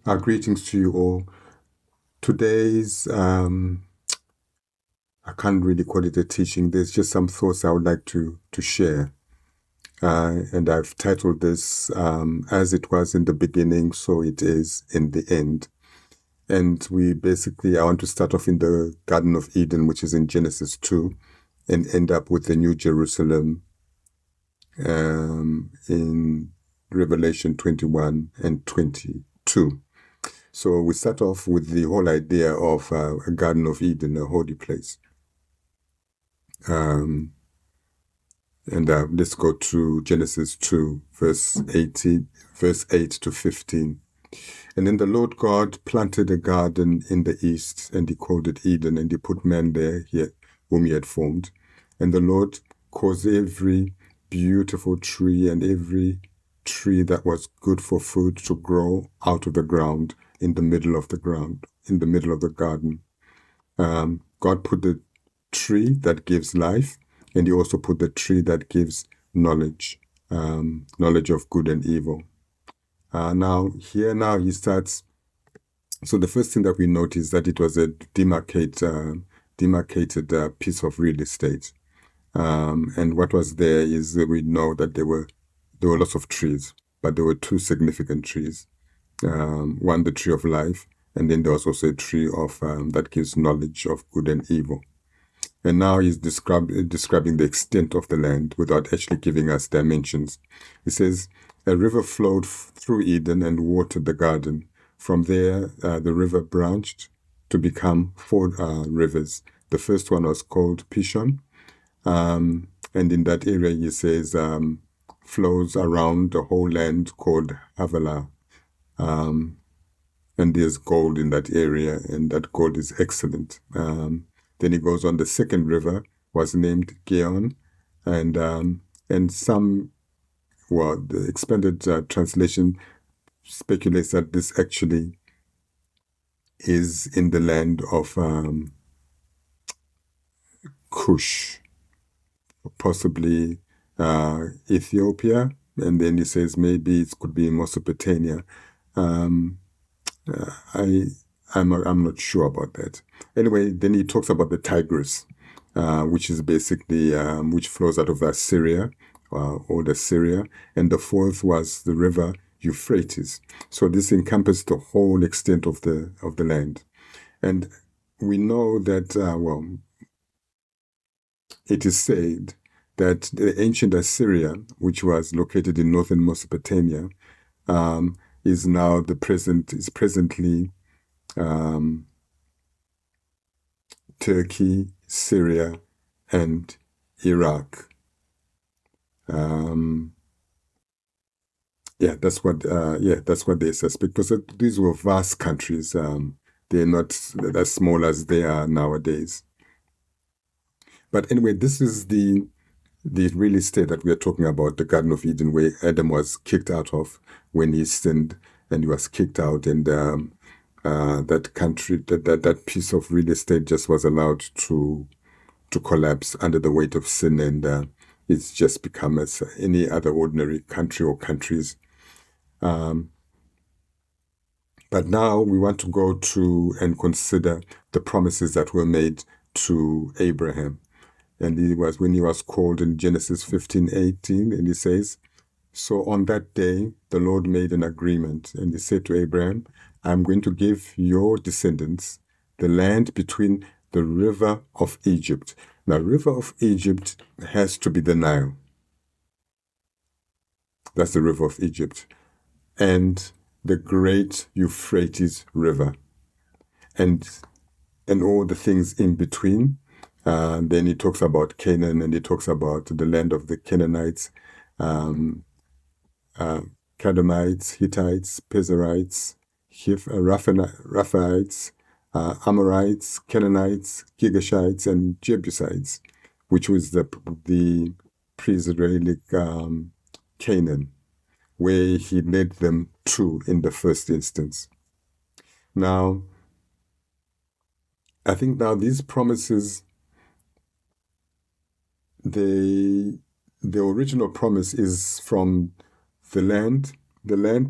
Our greetings to you all. Today's, I can't really call it a teaching. There's just some thoughts I would like to share. And I've titled this, As It Was in the Beginning, So It Is in the End. And I want to start off in the Garden of Eden, which is in Genesis 2, and end up with the New Jerusalem in Revelation 21 and 22. So we start off with the whole idea of a Garden of Eden, a holy place. And let's go to Genesis 2, verse 8 to 15. And then the Lord God planted a garden in the east, and he called it Eden, and he put man there whom he had formed. And the Lord caused every beautiful tree and every tree that was good for food to grow out of the ground in the middle of the garden. God put the tree that gives life, and he also put the tree that gives knowledge, knowledge of good and evil. Now he starts. So the first thing that we notice is that it was a demarcated piece of real estate. And what was there is we know that there were lots of trees, but there were two significant trees. One, the tree of life, and then there was also a tree of that gives knowledge of good and evil. And now he's describing the extent of the land without actually giving us dimensions. He says, a river flowed through Eden and watered the garden. From there, the river branched to become four rivers. The first one was called Pishon. And in that area, he says, flows around the whole land called Havilah. And there's gold in that area, and that gold is excellent. Then he goes on. The second river was named Gihon, and the expanded translation speculates that this actually is in the land of Cush, possibly Ethiopia, and then he says maybe it could be Mesopotamia. I'm not sure about that. Anyway, then he talks about the Tigris, which is basically which flows out of Assyria, old Assyria, and the fourth was the river Euphrates. So this encompassed the whole extent of the land, and we know that it is said that the ancient Assyria, which was located in northern Mesopotamia, is presently Turkey, Syria, and Iraq. That's what they suspect, because these were vast countries. They're not as small as they are nowadays. But anyway, this is the real estate that we are talking about, the Garden of Eden, where Adam was kicked out of when he sinned, and he was kicked out, and that country, that piece of real estate just was allowed to collapse under the weight of sin, and it's just become as any other ordinary country or countries. But now we want to go to and consider the promises that were made to Abraham. And when he was called in Genesis 15:18, and he says, so on that day, the Lord made an agreement, and he said to Abraham, I'm going to give your descendants the land between the river of Egypt. Now, river of Egypt has to be the Nile. That's the river of Egypt. And the great Euphrates River. And all the things in between. Then he talks about Canaan, and he talks about the land of the Canaanites, Kadmonites, Hittites, Perizzites, Rephaites, Amorites, Canaanites, Girgashites, and Jebusites, which was the pre-Israelite Canaan, where he led them to in the first instance. Now, I think these promises, the original promise is from the land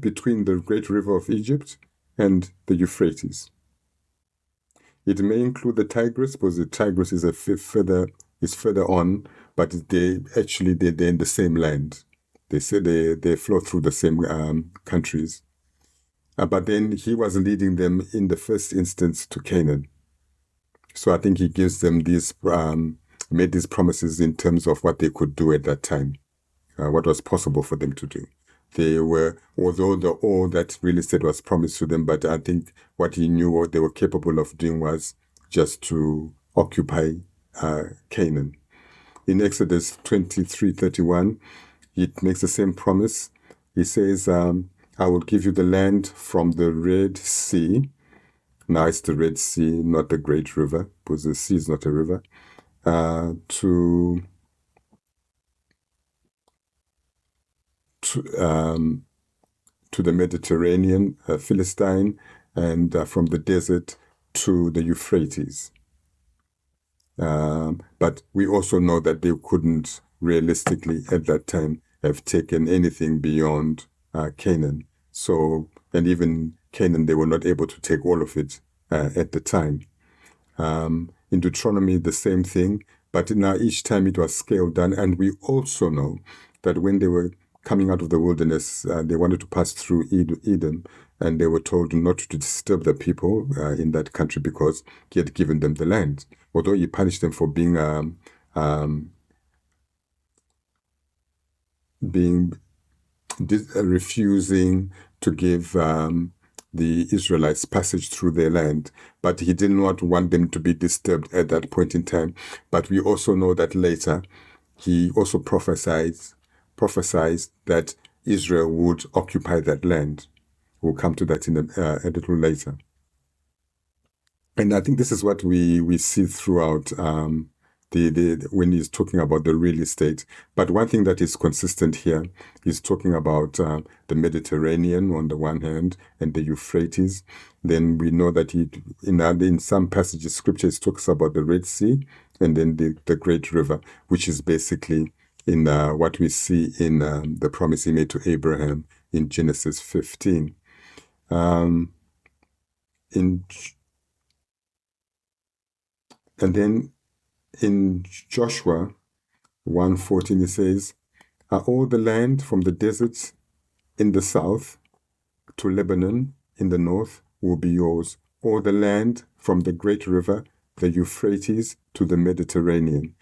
between the great river of Egypt and the Euphrates. It may include the Tigris, because the Tigris is further on, but they're in the same land. They say they flow through the same countries. But then he was leading them in the first instance to Canaan. So I think he gives them made these promises in terms of what they could do at that time, what was possible for them to do. Although all that real estate was promised to them, but I think what he knew what they were capable of doing was just to occupy Canaan. In Exodus 23:31, he makes the same promise. He says, I will give you the land from the Red Sea. Now it's the Red Sea, not the Great River, because the sea is not a river, to the Mediterranean, Philistine, and from the desert to the Euphrates. But we also know that they couldn't realistically at that time have taken anything beyond Canaan. So, and even Canaan, they were not able to take all of it at the time. In Deuteronomy, the same thing, but now each time it was scaled down. And we also know that when they were coming out of the wilderness, they wanted to pass through Edom, and they were told not to disturb the people in that country because he had given them the land. Although he punished them for refusing to give the Israelites passage through their land, but he did not want them to be disturbed at that point in time. But we also know that later he also prophesied that Israel would occupy that land. We'll come to that in a little later. And I think this is what we see throughout when he's talking about the real estate. But one thing that is consistent here is talking about the Mediterranean on the one hand and the Euphrates. Then we know that in some passages, scripture talks about the Red Sea and then the Great River, which is basically in what we see in the promise he made to Abraham in Genesis 15. And then in Joshua 1:14, it says, all the land from the deserts in the south to Lebanon in the north will be yours. All the land from the great river, the Euphrates, to the Mediterranean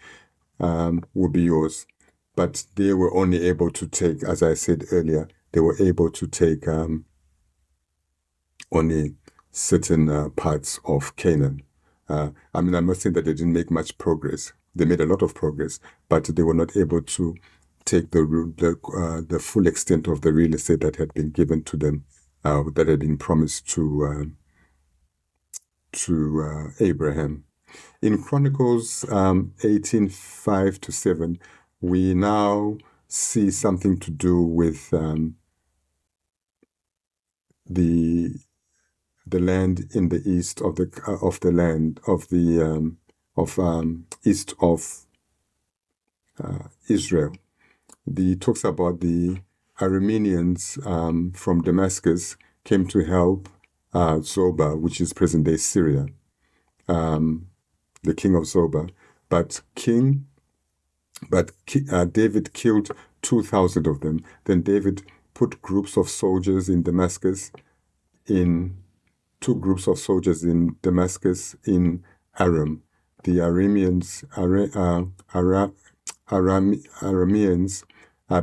will be yours. But they were only able to take, as I said earlier, they were able to take only certain parts of Canaan. I'm not saying that they didn't make much progress. They made a lot of progress, but they were not able to take the full extent of the real estate that had been given to them, that had been promised to Abraham. In Chronicles 18:5-7, we now see something to do with the land in the east of east of Israel. He talks about the Arameans from Damascus came to help Zobah, which is present-day Syria, the king of Zobah. But David killed 2,000 of them. Then David put groups of soldiers in Damascus, in Aram. The Arameans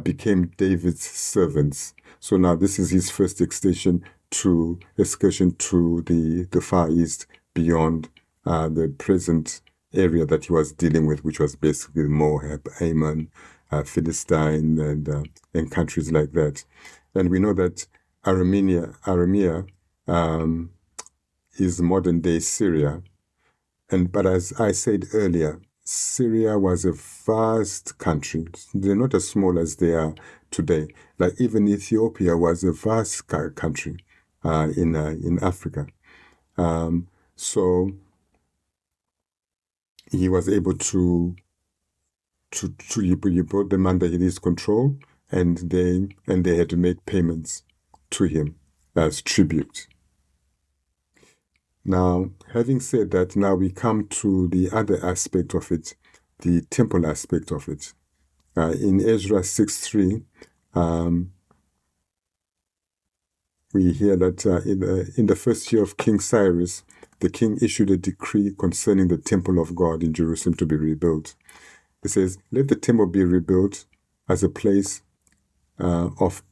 became David's servants. So now this is his first excursion to the Far East beyond the present area that he was dealing with, which was basically Moab, Ammon, Philistine, and countries like that. And we know that Aramea is modern-day Syria. But as I said earlier, Syria was a vast country. They're not as small as they are today. Like even Ethiopia was a vast country in Africa. So he was able to put them under his control, and they had to make payments to him as tribute. Now, having said that, now we come to the other aspect of it, the temple aspect of it. In Ezra 6:3, we hear that in the first year of King Cyrus, the king issued a decree concerning the temple of God in Jerusalem to be rebuilt. It says, let the temple be rebuilt as a place of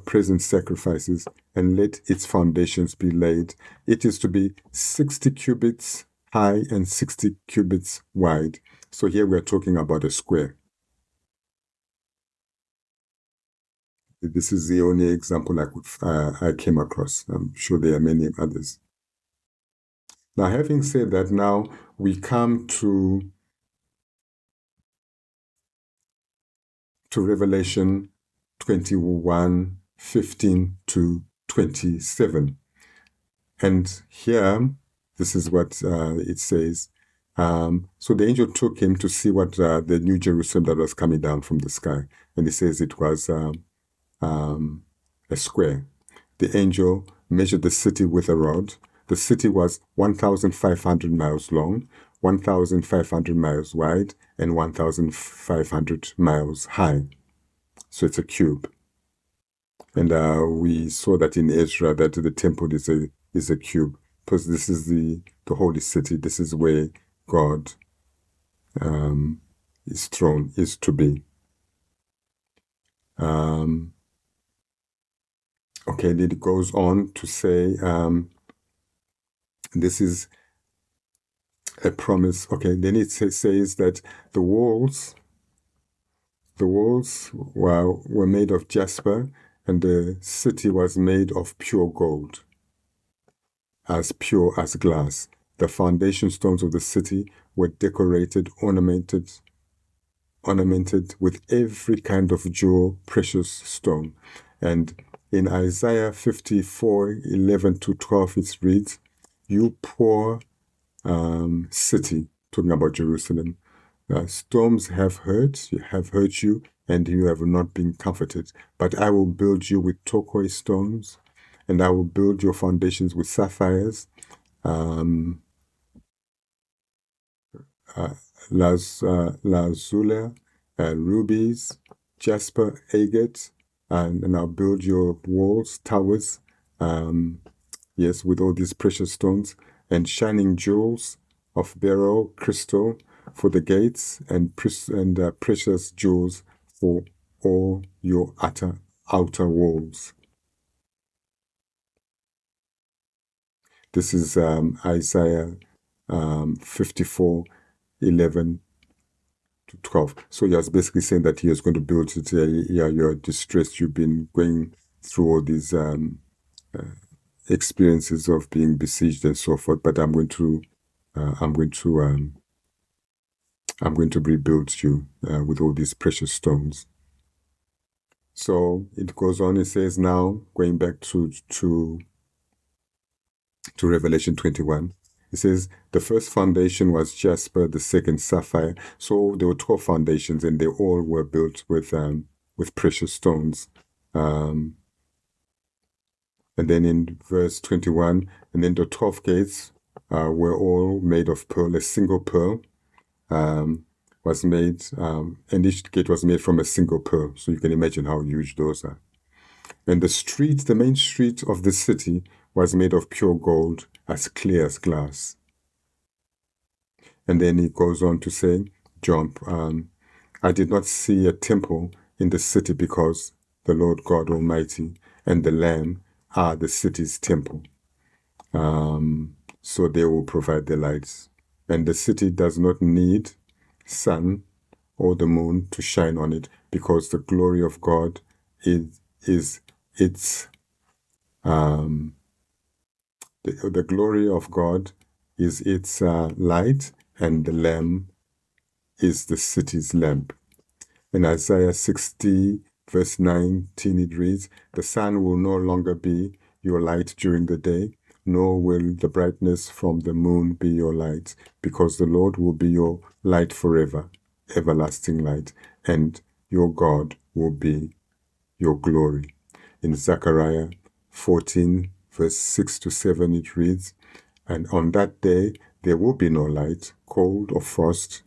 present sacrifices, and let its foundations be laid. It is to be 60 cubits high and 60 cubits wide. So here we're talking about a square. This is the only example I came across. I'm sure there are many others. Now, having said that, now we come to Revelation 21:15-27. And here, this is what it says. So the angel took him to see what the new Jerusalem that was coming down from the sky. And it says it was a square. The angel measured the city with a rod. The city was 1,500 miles long, 1,500 miles wide, and 1,500 miles high. So it's a cube. And we saw that in Ezra that the temple is a cube, because this is the holy city. This is where God is throne, is to be. Okay, then it goes on to say, this is a promise. Okay, then it says that the walls were made of jasper, and the city was made of pure gold, as pure as glass. The foundation stones of the city were decorated, ornamented with every kind of jewel, precious stone. And in Isaiah 54:11-12, it reads, you poor city, talking about Jerusalem, storms have hurt you, and you have not been comforted. But I will build you with turquoise stones, and I will build your foundations with sapphires, lazuli, rubies, jasper, agate, and I'll build your walls, towers, yes, with all these precious stones, and shining jewels of beryl, crystal for the gates, and precious jewels for all your outer walls. This is Isaiah 54:11-12. So he was basically saying that he was going to build it. You're distressed. You've been going through all these experiences of being besieged and so forth. But I'm going to rebuild you with all these precious stones. So it goes on. It says now, going back to Revelation 21. It says the first foundation was jasper, the second sapphire. So there were 12 foundations, and they all were built with precious stones. And then in verse 21, and then the 12 gates were all made of pearl. A single pearl was made, and each gate was made from a single pearl. So you can imagine how huge those are. And the main street of the city was made of pure gold, as clear as glass. And then he goes on to say, John, I did not see a temple in the city, because the Lord God Almighty and the Lamb are the city's temple. So they will provide the lights. And the city does not need sun or the moon to shine on it, because the glory of God is its the glory of God is its light, and the Lamb is the city's lamp. In Isaiah 60:19, it reads, the sun will no longer be your light during the day, nor will the brightness from the moon be your light, because the Lord will be your light forever, everlasting light, and your God will be your glory. In Zechariah 14:6-7, it reads, And on that day, there will be no light, cold or frost.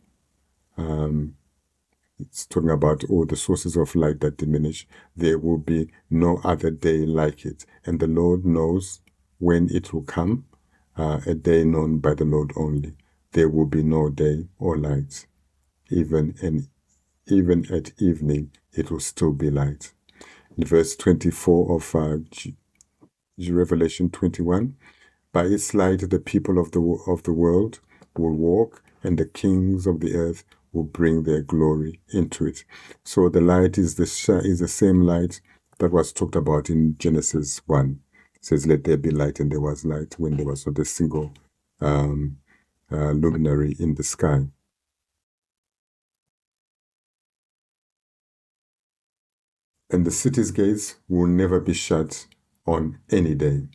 It's talking about all the sources of light that diminish. There will be no other day like it. And the Lord knows when it will come, a day known by the Lord only. There will be no day or light. Even at evening, it will still be light. In verse 24 of Revelation 21, by its light the people of the world will walk, and the kings of the earth will bring their glory into it. So the light is the same light that was talked about in Genesis 1. It says, "Let there be light," and there was light when there was not a single luminary in the sky. And the city's gates will never be shut on any day.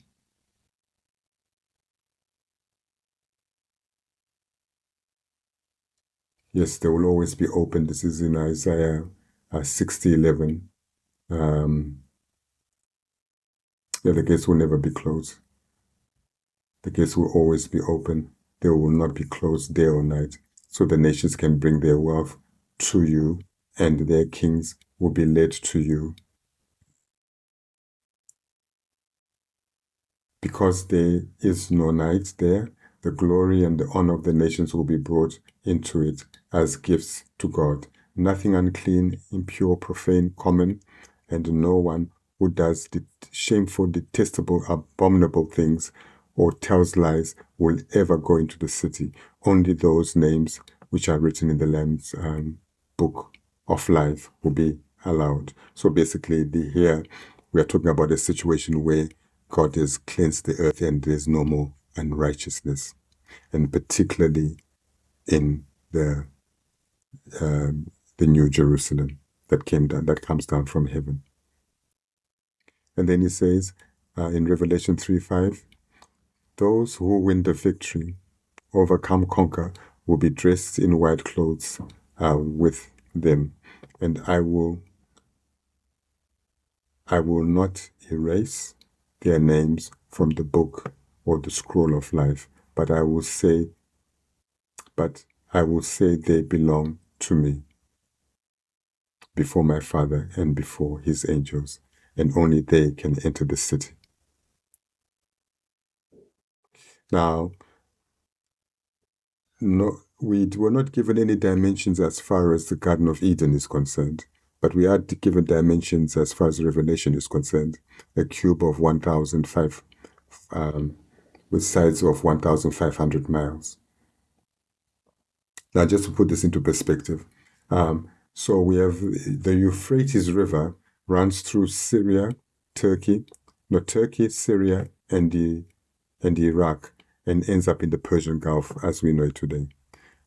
Yes, they will always be open. This is in Isaiah 60:11. The gates will never be closed. The gates will always be open. They will not be closed day or night. So the nations can bring their wealth to you, and their kings will be led to you. Because there is no night there, the glory and the honor of the nations will be brought into it as gifts to God. Nothing unclean, impure, profane, common, and no one who does shameful, detestable, abominable things or tells lies will ever go into the city. Only those names which are written in the Lamb's book of life will be allowed. So basically, here we are talking about a situation where God has cleansed the earth and there's no more unrighteousness, and particularly in the New Jerusalem that comes down from heaven. And then he says in Revelation 3:5, those who win the victory, overcome, conquer, will be dressed in white clothes with them, and I will not erase their names from the book or the scroll of life, but I will say they belong to me before my Father and before his angels, and only they can enter the city. Now, no, we were not given any dimensions as far as the Garden of Eden is concerned, but we are given dimensions as far as Revelation is concerned. A cube of 1,005, with sides of 1,500 miles. Now, just to put this into perspective, so we have the Euphrates River runs through Syria, Turkey, Syria, and Iraq, and ends up in the Persian Gulf as we know it today.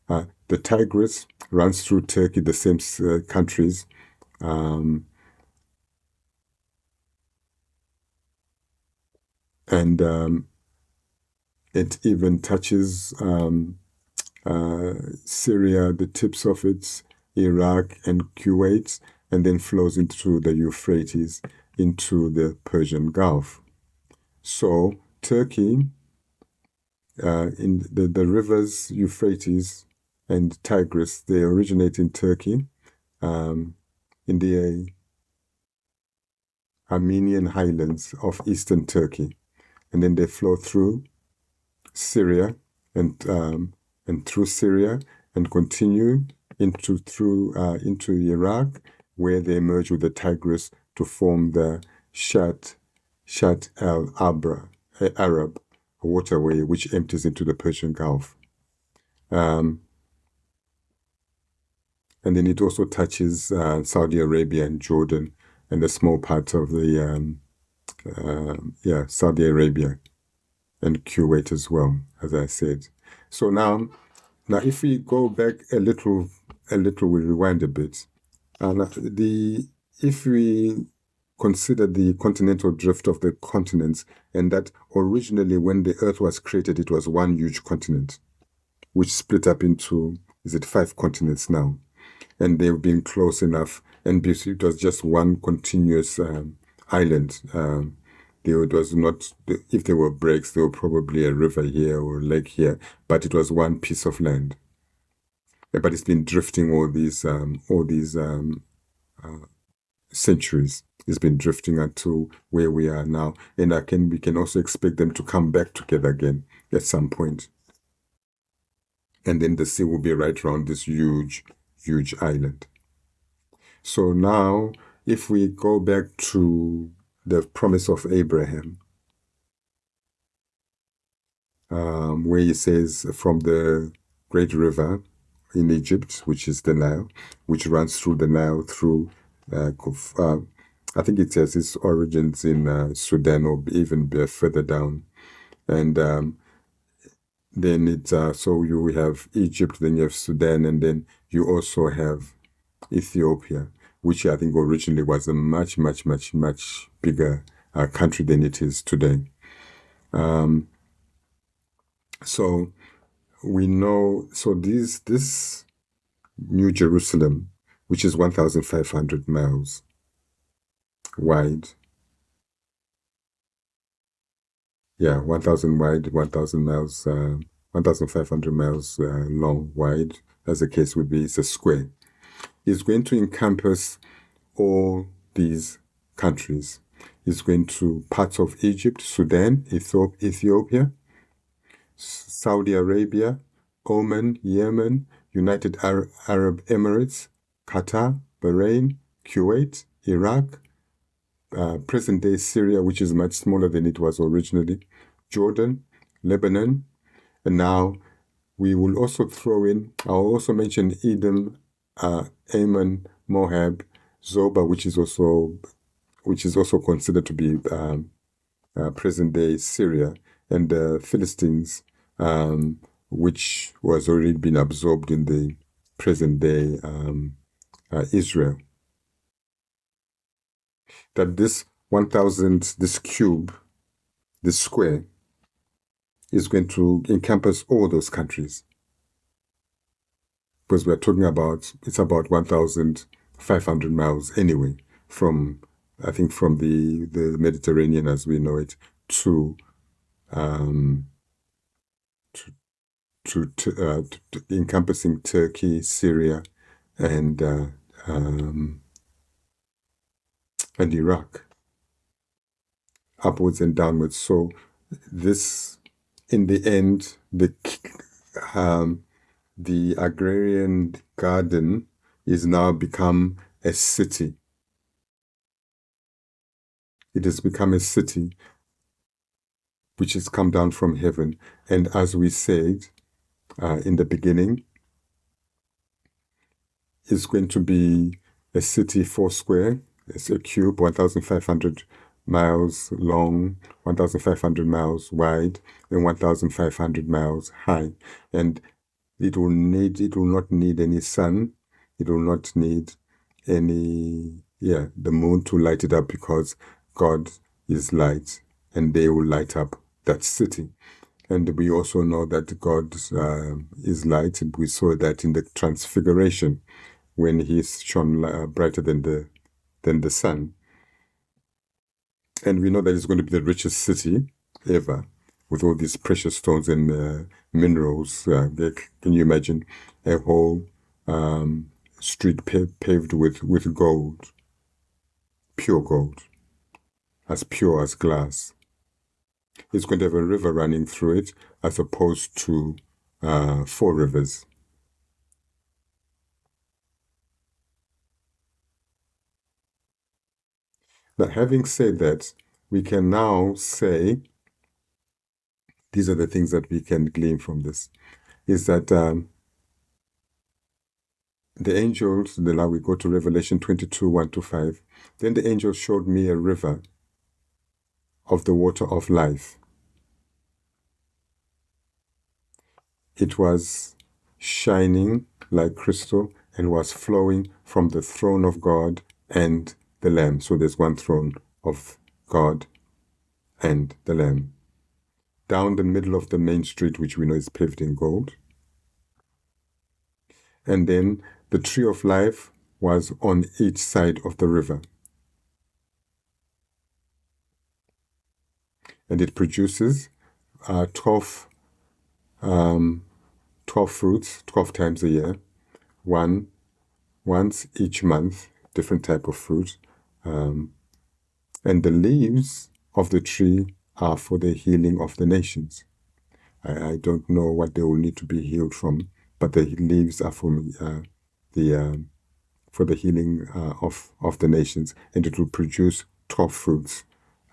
The Tigris runs through Turkey, the same countries. It even touches Syria, the tips of it, Iraq and Kuwait, and then flows into the Euphrates, into the Persian Gulf. So Turkey, in the rivers Euphrates and Tigris, they originate in Turkey, in the Armenian highlands of eastern Turkey, and then they flow through Syria and through Syria and continue into Iraq, where they merge with the Tigris to form the Shat al Arab waterway, which empties into the Persian Gulf. And then it also touches Saudi Arabia and Jordan and a small part of the Saudi Arabia and Kuwait as well, as I said. So now if we go back a little, we rewind a bit, and if we consider the continental drift of the continents, and that originally when the earth was created, it was one huge continent, which split up into, 5 continents now? And they've been close enough, and it was just one continuous island, It was not, if there were breaks, there were probably a river here or a lake here, but it was one piece of land. But it's been drifting all these centuries. It's been drifting until where we are now, and we can also expect them to come back together again at some point. And then the sea will be right around this huge island. So now, if we go back to the promise of Abraham, where he says, from the great river in Egypt, which is the Nile, which runs through the Nile through, I think it says its origins in Sudan or even further down. And then it's, so you have Egypt, then you have Sudan, and then you also have Ethiopia, which I think originally was a much bigger country than it is today. So we know, so this New Jerusalem, which is 1,500 miles wide. Yeah, 1,000 wide, 1,000 miles, 1,500 miles long, wide, as the case would be. It's a square. It's going to encompass all these countries. It's going to parts of Egypt, Sudan, Ethiopia, Saudi Arabia, Oman, Yemen, United Arab Emirates, Qatar, Bahrain, Kuwait, Iraq, present-day Syria, which is much smaller than it was originally, Jordan, Lebanon, and now we will also throw in, I'll also mention Edom, Ammon, Moab, Zobah, which is also considered to be present-day Syria, and the Philistines, which was already been absorbed in the present-day Israel. That this 1,000, this cube, this square, is going to encompass all those countries. Because we're talking about, it's about 1,500 miles anyway, from, I think, from the Mediterranean as we know it to encompassing Turkey, Syria, and Iraq, upwards and downwards. So this, in the end, the agrarian garden is now become a city. It has become a city which has come down from heaven. And as we said in the beginning, it's going to be a city 4 square. It's a cube, 1,500 miles long, 1,500 miles wide, and 1,500 miles high. And it will not need any sun. It will not need the moon to light it up, because God is light, and they will light up that city. And we also know that God is light, and we saw that in the Transfiguration, when he shone brighter than the sun. And we know that it's going to be the richest city ever, with all these precious stones and minerals. Can you imagine a whole street paved with gold, pure gold, as pure as glass? It's going to have a river running through it, as opposed to 4 rivers. Now, having said that, we can now say, these are the things that we can glean from this, is that the angels, now we go to Revelation 22, 1-5, then the angel showed me a river of the water of life. It was shining like crystal and was flowing from the throne of God and the Lamb. So there's one throne of God and the Lamb. Down the middle of the main street, which we know is paved in gold. And then the tree of life was on each side of the river. and it produces 12 fruits, 12 times a year, once each month, different type of fruit. And the leaves of the tree are for the healing of the nations. I don't know what they will need to be healed from, but the leaves are for the healing of the nations, and it will produce 12 fruits.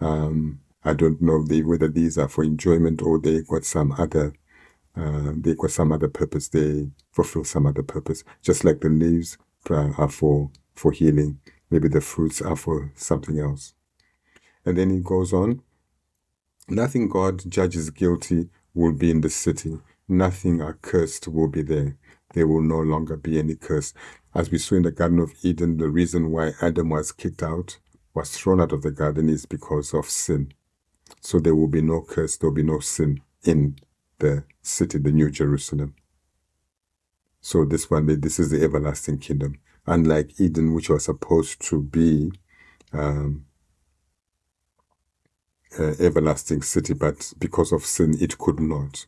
I don't know whether these are for enjoyment or they got some other purpose. They fulfill some other purpose, just like the leaves are for healing. Maybe the fruits are for something else. And then it goes on. Nothing God judges guilty will be in the city. Nothing accursed will be there. There will no longer be any curse. As we saw in the Garden of Eden, the reason why Adam was kicked out, was thrown out of the garden, is because of sin. So there will be no curse, there will be no sin in the city, the New Jerusalem. So this is the everlasting kingdom. Unlike Eden, which was supposed to be everlasting city, but because of sin, it could not.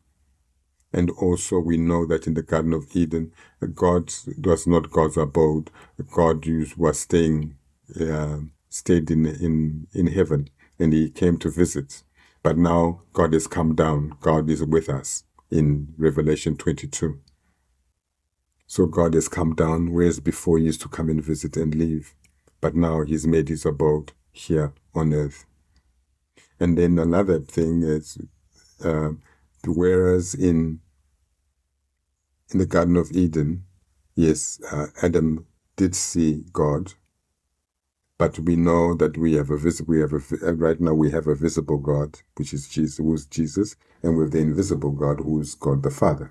And also we know that in the Garden of Eden, God was not God's abode. God was stayed in heaven, and he came to visit. But now God has come down. God is with us in Revelation 22. So God has come down, whereas before he used to come and visit and leave. But now he's made his abode here on earth. And then another thing is, whereas in the Garden of Eden, yes, Adam did see God, but we know that right now we have a visible God, which is Jesus, who's Jesus, and with the invisible God, who's God the Father.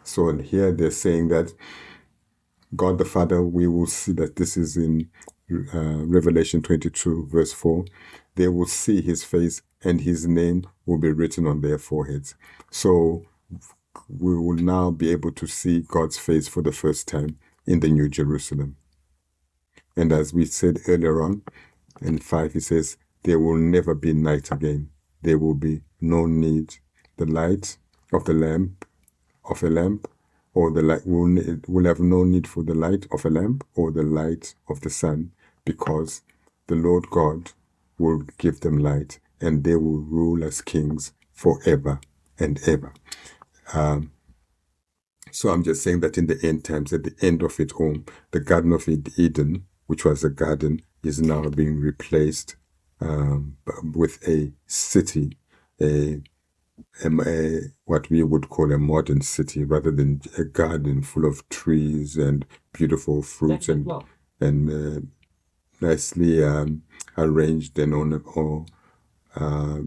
So in here they're saying that God the Father, we will see that this is in Revelation 22, verse 4. They will see his face, and his name will be written on their foreheads. So we will now be able to see God's face for the first time in the New Jerusalem. And as we said earlier on, in 5, he says, there will never be night again. There will be no need. The light of a lamp, or the light will have no need for the light of a lamp or the light of the sun, because the Lord God will give them light, and they will rule as kings forever and ever. So I'm just saying that in the end times, at the end of it all, the Garden of Eden, which was a garden, is now being replaced with a city, what we would call a modern city, rather than a garden full of trees and beautiful fruits and nicely arranged and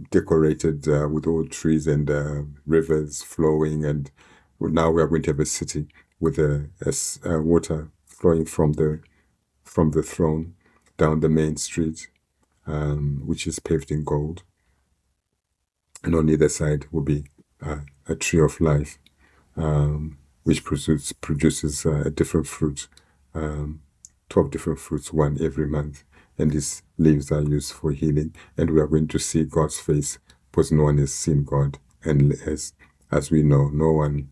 decorated with all trees and rivers flowing. And now we are going to have a city with a water flowing from the throne down the main street, which is paved in gold. And on either side will be a tree of life, which produces a different fruit, 12 different fruits, one every month. And these leaves are used for healing. And we are going to see God's face, because no one has seen God. And as we know, no one,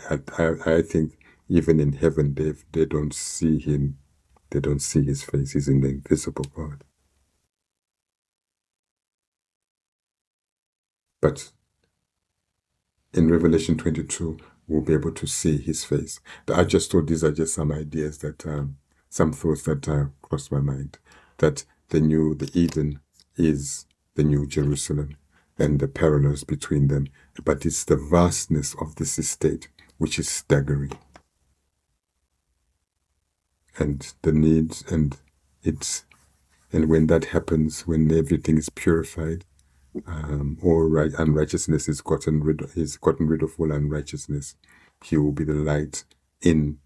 I think even in heaven, they don't see him. They don't see his face. He's in the invisible God. But in Revelation 22, we'll be able to see his face. I just thought these are just some ideas that, some thoughts that crossed my mind, that the Eden is the New Jerusalem and the parallels between them. But it's the vastness of this estate which is staggering. And the needs and when that happens, when everything is purified, all unrighteousness is gotten rid of all unrighteousness, he will be the light in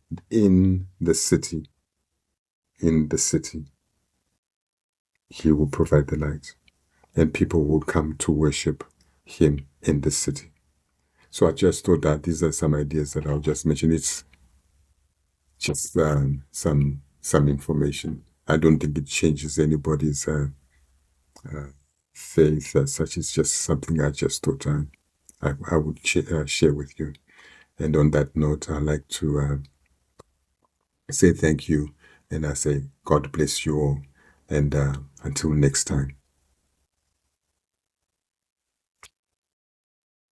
the city. In the city, he will provide the light, and people will come to worship him in the city. So I just thought that these are some ideas that I'll just mention. It's just some information. I don't think it changes anybody's faith as such. It's just something I just thought I would share with you. And on that note, I'd like to say thank you, and I say God bless you all, and until next time.